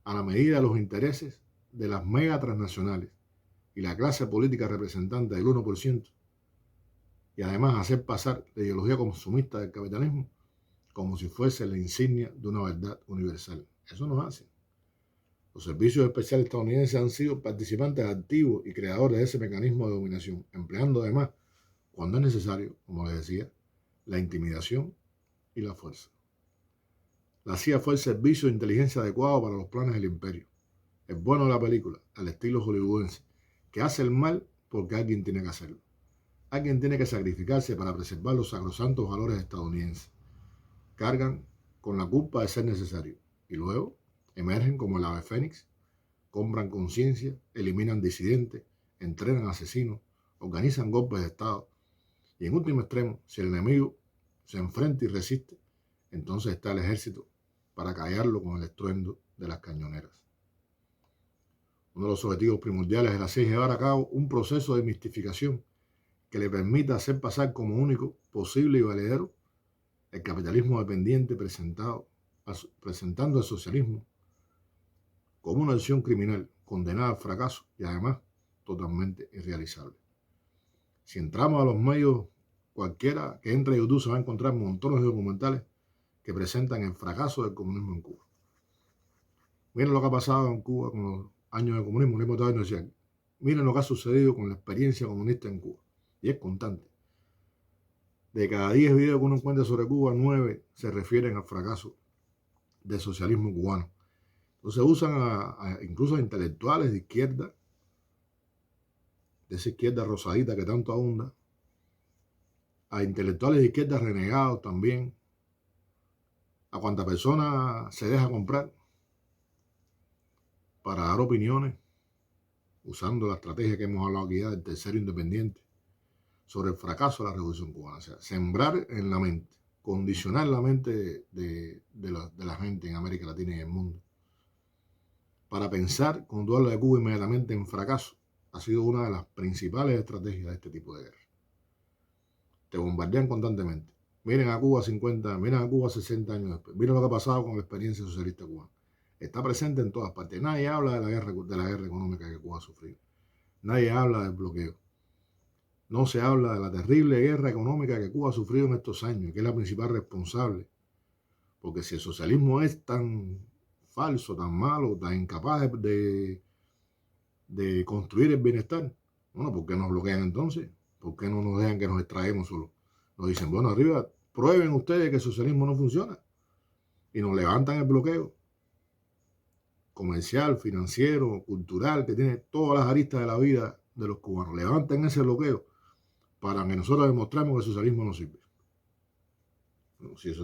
a la medida de los intereses de las mega transnacionales y la clase política representante del 1%, y además hacer pasar la ideología consumista del capitalismo como si fuese la insignia de una verdad universal. Eso nos hace. Los servicios especiales estadounidenses han sido participantes activos y creadores de ese mecanismo de dominación, empleando además, cuando es necesario, como les decía, la intimidación y la fuerza. La CIA fue el servicio de inteligencia adecuado para los planes del imperio. Es bueno de la película, al estilo hollywoodense, que hace el mal porque alguien tiene que hacerlo. Alguien tiene que sacrificarse para preservar los sacrosantos valores estadounidenses. Cargan con la culpa de ser necesario y luego emergen como el ave fénix, compran conciencia, eliminan disidentes, entrenan asesinos, organizan golpes de Estado y en último extremo, si el enemigo se enfrenta y resiste, entonces está el ejército para callarlo con el estruendo de las cañoneras. Uno de los objetivos primordiales de la CIA es llevar a cabo un proceso de mistificación que le permita hacer pasar como único, posible y valedero el capitalismo dependiente presentando al socialismo como una acción criminal condenada al fracaso y además totalmente irrealizable. Si entramos a los medios, cualquiera que entre a YouTube se va a encontrar montones de documentales que presentan el fracaso del comunismo en Cuba. Miren lo que ha pasado en Cuba con los años de comunismo. Miren lo que ha sucedido con la experiencia comunista en Cuba. Y es constante. De cada 10 videos que uno encuentra sobre Cuba, 9 se refieren al fracaso del socialismo cubano. Entonces usan incluso a intelectuales de izquierda, de esa izquierda rosadita que tanto abunda, a intelectuales de izquierda renegados también, a cuanta persona se deja comprar para dar opiniones, usando la estrategia que hemos hablado aquí ya del tercero independiente, sobre el fracaso de la revolución cubana. O sea, sembrar en la mente, condicionar la mente de la gente en América Latina y en el mundo, para pensar, cuando habla de Cuba, inmediatamente en fracaso, ha sido una de las principales estrategias de este tipo de guerra. Te bombardean constantemente. Miren a Cuba 50, miren a Cuba 60 años después. Miren lo que ha pasado con la experiencia socialista cubana. Está presente en todas partes. Nadie habla de la guerra económica que Cuba ha sufrido. Nadie habla del bloqueo. No se habla de la terrible guerra económica que Cuba ha sufrido en estos años, que es la principal responsable. Porque si el socialismo es tan falso, tan malo, tan incapaz de construir el bienestar, bueno, ¿por qué nos bloquean entonces? ¿Por qué no nos dejan que nos extraemos solo? Nos dicen, bueno, arriba, prueben ustedes que el socialismo no funciona. Y nos levantan el bloqueo comercial, financiero, cultural, que tiene todas las aristas de la vida de los cubanos. Levantan ese bloqueo para que nosotros demostremos que el socialismo no sirve.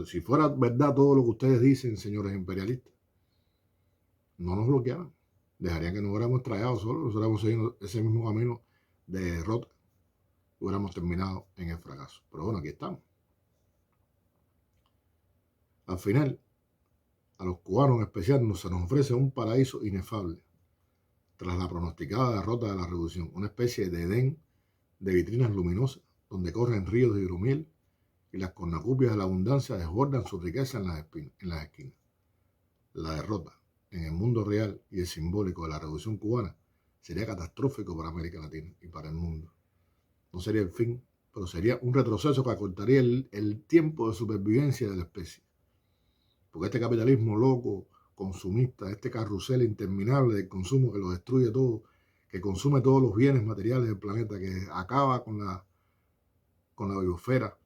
Si fuera verdad todo lo que ustedes dicen, señores imperialistas, no nos bloquearan. Dejarían que nos hubiéramos tragado solos, nos hubiéramos seguido ese mismo camino de derrota, hubiéramos terminado en el fracaso. Pero bueno, aquí estamos. Al final, a los cubanos en especial se nos ofrece un paraíso inefable tras la pronosticada derrota de la revolución, una especie de Edén de vitrinas luminosas donde corren ríos de hidromiel y las cornacupias de la abundancia desbordan su riqueza en las esquinas. La derrota en el mundo real y el simbólico de la revolución cubana sería catastrófico para América Latina y para el mundo. No sería el fin, pero sería un retroceso que acortaría el tiempo de supervivencia de la especie. Porque este capitalismo loco, consumista, este carrusel interminable del consumo que lo destruye todo, que consume todos los bienes materiales del planeta, que acaba con la biosfera,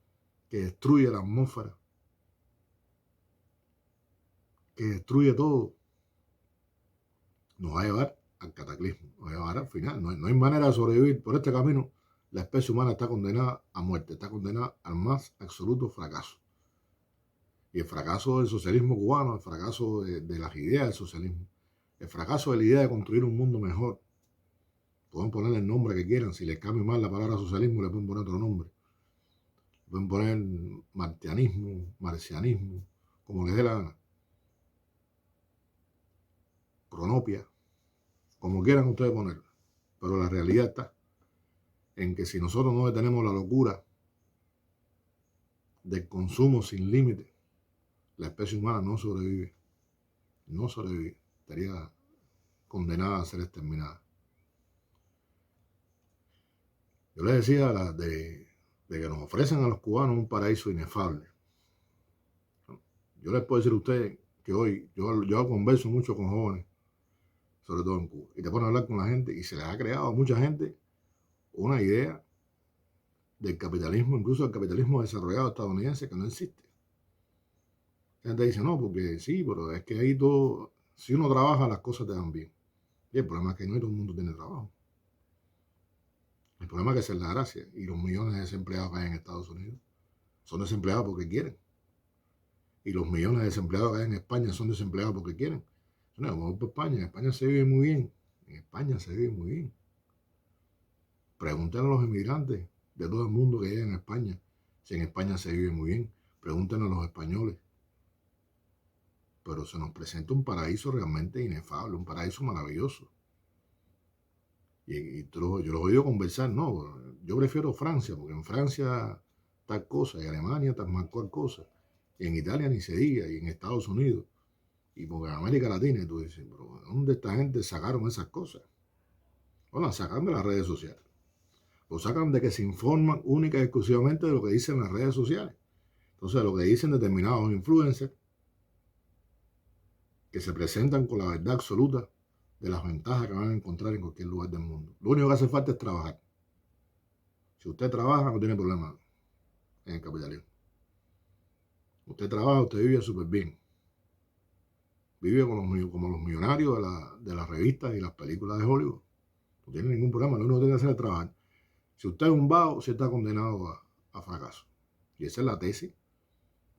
que destruye la atmósfera, que destruye todo, nos va a llevar al cataclismo, nos va a llevar al final. No hay manera de sobrevivir por este camino. La especie humana está condenada a muerte, está condenada al más absoluto fracaso. Y el fracaso del socialismo cubano, el fracaso de las ideas del socialismo, el fracaso de la idea de construir un mundo mejor. Pueden ponerle el nombre que quieran, si les cambio mal la palabra socialismo, le pueden poner otro nombre. Pueden poner marcianismo, como les dé la gana. Cronopia, como quieran ustedes ponerlo. Pero la realidad está en que si nosotros no detenemos la locura del consumo sin límite, la especie humana no sobrevive. No sobrevive. Estaría condenada a ser exterminada. Yo les decía de que nos ofrecen a los cubanos un paraíso inefable. Yo les puedo decir a ustedes que hoy yo converso mucho con jóvenes, sobre todo en Cuba, y te ponen a hablar con la gente y se les ha creado a mucha gente una idea del capitalismo, incluso el capitalismo desarrollado estadounidense, que no existe. La gente dice, no, porque sí, pero es que ahí todo, si uno trabaja, las cosas te dan bien. Y el problema es que no todo el mundo tiene trabajo. El problema es que esa es la gracia. Y los millones de desempleados que hay en Estados Unidos son desempleados porque quieren. Y los millones de desempleados que hay en España son desempleados porque quieren. No, vamos por España. En España se vive muy bien. En España se vive muy bien. Pregúntenle a los inmigrantes de todo el mundo que llegan a España si en España se vive muy bien. Pregúntenle a los españoles. Pero se nos presenta un paraíso realmente inefable, un paraíso maravilloso. Y yo los he oído conversar, no, yo prefiero Francia, porque en Francia tal cosa, y Alemania tal más cual cosa, y en Italia ni se diga, y en Estados Unidos, y porque en América Latina, y tú dices, pero ¿dónde esta gente sacaron esas cosas? Bueno, las sacan de las redes sociales, lo sacan de que se informan única y exclusivamente de lo que dicen las redes sociales. Entonces, lo que dicen determinados influencers, que se presentan con la verdad absoluta de las ventajas que van a encontrar en cualquier lugar del mundo. Lo único que hace falta es trabajar. Si usted trabaja, no tiene problema en el capitalismo. Usted trabaja, usted vive súper bien. Vive como los millonarios de las revistas y las películas de Hollywood. No tiene ningún problema, lo único que tiene que hacer es trabajar. Si usted es un vago, usted está condenado a fracaso. Y esa es la tesis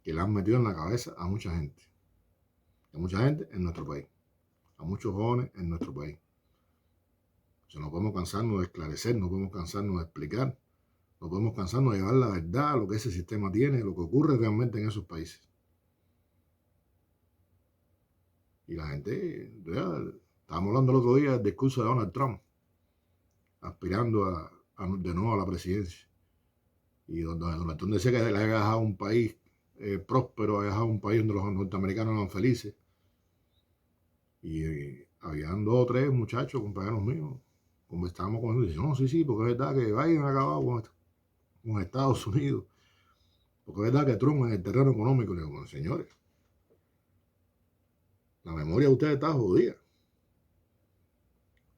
que le han metido en la cabeza a mucha gente. A mucha gente en nuestro país. A muchos jóvenes en nuestro país. O sea, no podemos cansarnos de esclarecer, no podemos cansarnos de explicar, no podemos cansarnos de llevar la verdad, lo que ese sistema tiene, lo que ocurre realmente en esos países. Y la gente, estábamos hablando el otro día del discurso de Donald Trump, aspirando de nuevo a la presidencia. Y Donald Trump decía que le había dejado un país próspero, había dejado un país donde los norteamericanos eran felices. Y habían 2 o 3 muchachos, compañeros míos, conversábamos con ellos y dicen, no, sí, porque es verdad que Biden ha acabado con Estados Unidos, porque es verdad que Trump en el terreno económico. Le digo, bueno, señores, la memoria de ustedes está jodida.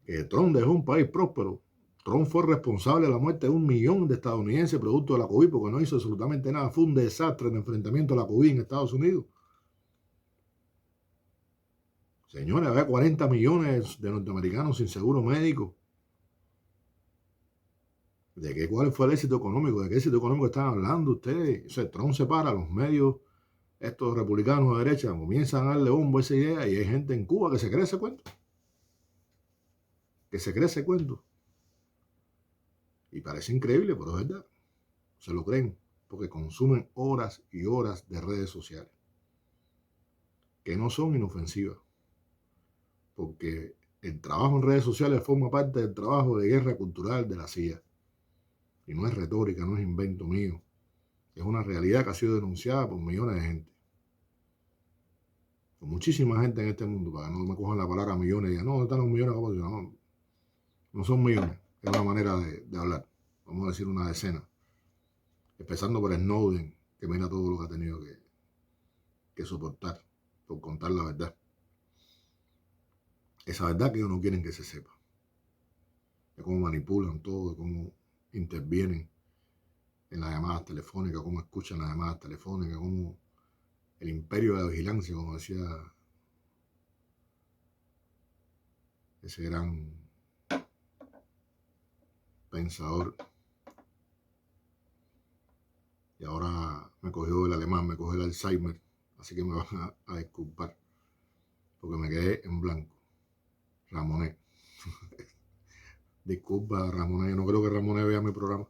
Que Trump dejó un país próspero. Trump fue responsable de la muerte de 1 millón de estadounidenses producto de la COVID, porque no hizo absolutamente nada. Fue un desastre el enfrentamiento a la COVID en Estados Unidos. Señores, había 40 millones de norteamericanos sin seguro médico. ¿Cuál fue el éxito económico? ¿De qué éxito económico están hablando ustedes? O sea, Trump se para, los medios, estos republicanos de derecha, comienzan a darle bombo a esa idea y hay gente en Cuba que se cree ese cuento. Que se cree ese cuento. Y parece increíble, pero es verdad. Se lo creen porque consumen horas y horas de redes sociales. que no son inofensivas, porque el trabajo en redes sociales forma parte del trabajo de guerra cultural de la CIA. Y no es retórica, no es invento mío. Es una realidad que ha sido denunciada por millones de gente. Por muchísima gente en este mundo, para que no me cojan la palabra millones y digan, no, ¿dónde están los millones? No, no son millones, es una manera de hablar. Vamos a decir una decena. Empezando por Snowden, que mira todo lo que ha tenido que soportar por contar la verdad. Esa verdad que ellos no quieren que se sepa. De cómo manipulan todo, de cómo intervienen en las llamadas telefónicas, cómo escuchan las llamadas telefónicas, cómo el imperio de la vigilancia, como decía ese gran pensador. Y ahora me cogió el alemán, me cogió el Alzheimer, así que me van a disculpar, porque me quedé en blanco. Ramonet. Disculpa, Ramonet, yo no creo que Ramonet vea mi programa,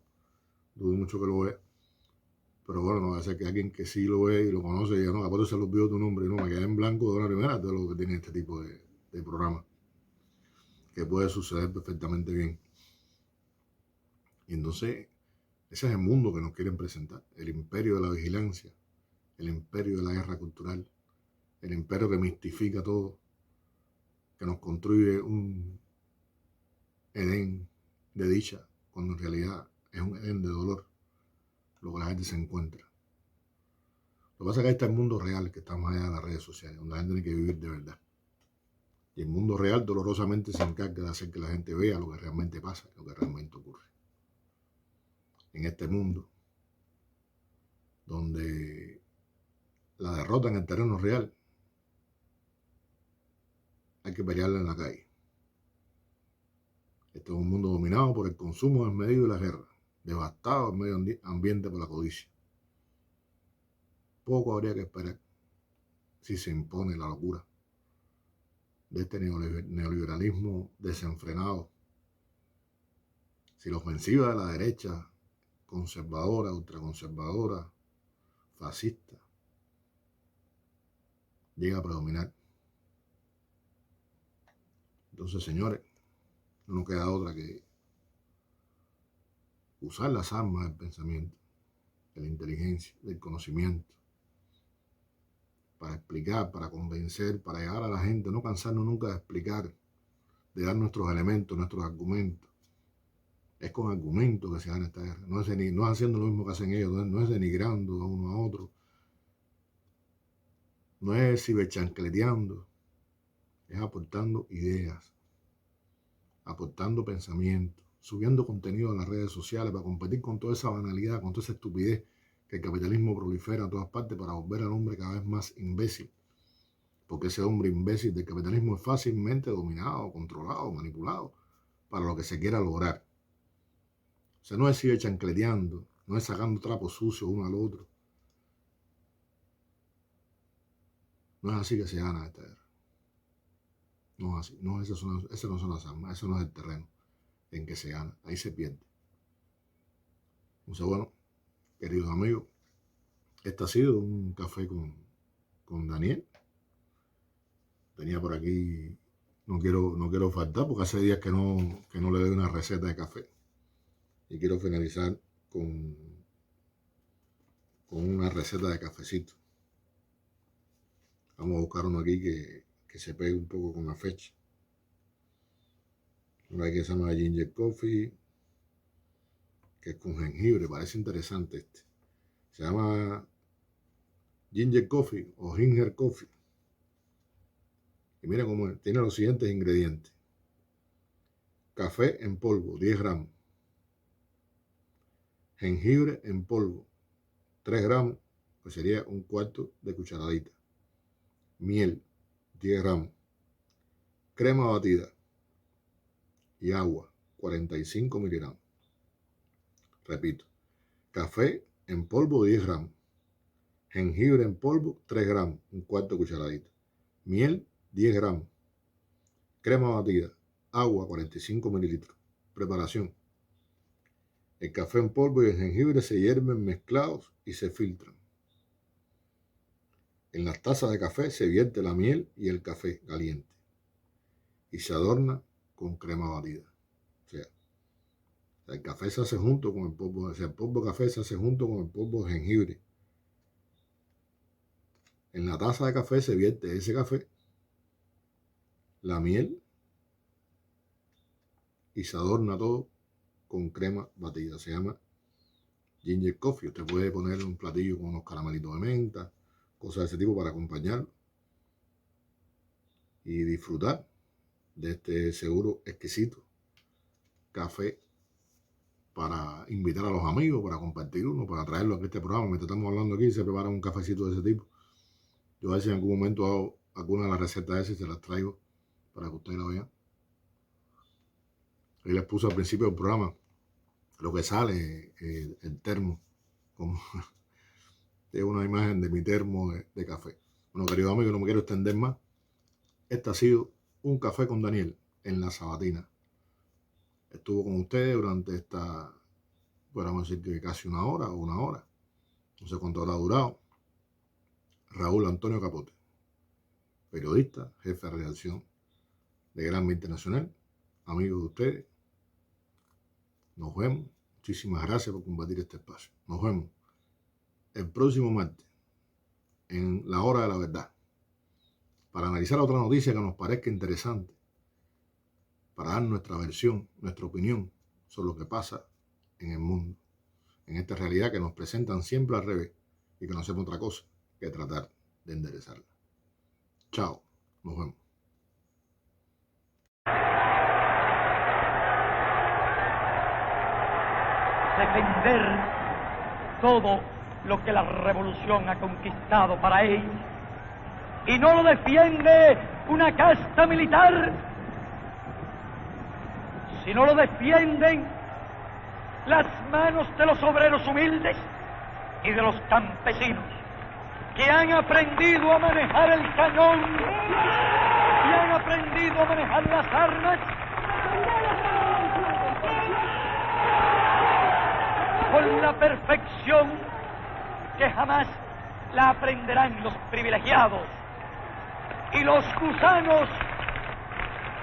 dudo mucho que lo vea. Pero bueno, no va a ser que alguien que sí lo ve y lo conoce y diga, no, capaz se lo olvidó tu nombre. No, me quedé en blanco de una primera de lo que tiene este tipo de programa. Que puede suceder perfectamente bien. Y entonces, ese es el mundo que nos quieren presentar. El imperio de la vigilancia, el imperio de la guerra cultural, el imperio que mistifica todo, que nos construye un Edén de dicha, cuando en realidad es un Edén de dolor, lo que la gente se encuentra. Lo que pasa es que ahí está el mundo real, que está más allá de las redes sociales, donde la gente tiene que vivir de verdad. Y el mundo real dolorosamente se encarga de hacer que la gente vea lo que realmente pasa, lo que realmente ocurre. En este mundo, donde la derrota en el terreno real hay que pelearla en la calle. Este es un mundo dominado por el consumo desmedido y la guerra, devastado el medio ambiente por la codicia. Poco habría que esperar si se impone la locura de este neoliberalismo desenfrenado, si la ofensiva de la derecha conservadora, ultraconservadora, fascista, llega a predominar. Entonces, señores, no nos queda otra que usar las armas del pensamiento, de la inteligencia, del conocimiento, para explicar, para convencer, para llegar a la gente, no cansarnos nunca de explicar, de dar nuestros elementos, nuestros argumentos. Es con argumentos que se gana esta guerra, no es haciendo lo mismo que hacen ellos, no es denigrando a uno a otro, no es ciberchancleteando, es aportando ideas, aportando pensamientos, subiendo contenido a las redes sociales para competir con toda esa banalidad, con toda esa estupidez que el capitalismo prolifera a todas partes para volver al hombre cada vez más imbécil. Porque ese hombre imbécil del capitalismo es fácilmente dominado, controlado, manipulado para lo que se quiera lograr. O sea, no es ir chancleteando, no es sacando trapos sucios uno al otro. No es así que se gana esta guerra. No es así. No, esas no son las armas, eso no es el terreno en que se gana. Ahí se pierde. Entonces, bueno, queridos amigos, este ha sido un café con Daniel. Tenía por aquí, no quiero faltar porque hace días que no le doy una receta de café. Y quiero finalizar con una receta de cafecito. Vamos a buscar uno aquí que se pegue un poco con la fecha. Uno aquí que se llama Ginger Coffee, que es con jengibre, parece interesante este. Se llama Ginger Coffee o Ginger Coffee. Y mira cómo es. Tiene los siguientes ingredientes. Café en polvo, 10 gramos. Jengibre en polvo, 3 gramos, que sería un cuarto de cucharadita. Miel, 10 gramos. Crema batida y agua, 45 miligramos. Repito, café en polvo, 10 gramos. Jengibre en polvo, 3 gramos, un cuarto de cucharadita. Miel, 10 gramos. Crema batida, agua, 45 mililitros. Preparación. El café en polvo y el jengibre se hierven mezclados y se filtran. En las tazas de café se vierte la miel y el café caliente y se adorna con crema batida. O sea, el café se hace junto con el polvo, o sea, el polvo de café se hace junto con el polvo de jengibre. En la taza de café se vierte ese café, la miel y se adorna todo con crema batida. Se llama ginger coffee. Usted puede poner un platillo con unos caramelitos de menta, cosas de ese tipo para acompañarlo y disfrutar de este seguro exquisito café para invitar a los amigos, para compartir uno, para traerlo a este programa. Mientras estamos hablando aquí, se prepara un cafecito de ese tipo. Yo a veces en algún momento hago alguna de las recetas de esas y se las traigo para que ustedes la vean. Ahí les puse al principio del programa lo que sale, el termo, como es una imagen de mi termo de café. Bueno, queridos amigos, no me quiero extender más. Este ha sido un café con Daniel en La Sabatina. Estuvo con ustedes durante esta, podríamos decir que casi una hora o una hora. No sé cuánto habrá durado. Raúl Antonio Capote, periodista, jefe de redacción de Granma Internacional, amigo de ustedes. Nos vemos. Muchísimas gracias por compartir este espacio. Nos vemos el próximo martes en la hora de la verdad para analizar otra noticia que nos parezca interesante, para dar nuestra versión, nuestra opinión sobre lo que pasa en el mundo, en esta realidad que nos presentan siempre al revés y que no hacemos otra cosa que tratar de enderezarla. Chao, nos vemos. Defender todo lo que la revolución ha conquistado para ellos. Y no lo defiende una casta militar, sino lo defienden las manos de los obreros humildes y de los campesinos que han aprendido a manejar el cañón y han aprendido a manejar las armas con la perfección que jamás la aprenderán los privilegiados. Y los gusanos,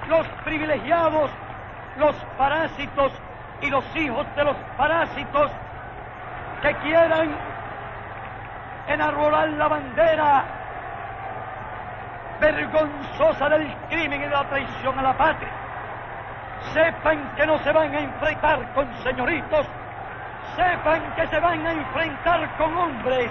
los privilegiados, los parásitos y los hijos de los parásitos que quieran enarbolar la bandera vergonzosa del crimen y de la traición a la patria, sepan que no se van a enfrentar con señoritos, sepan que se van a enfrentar con hombres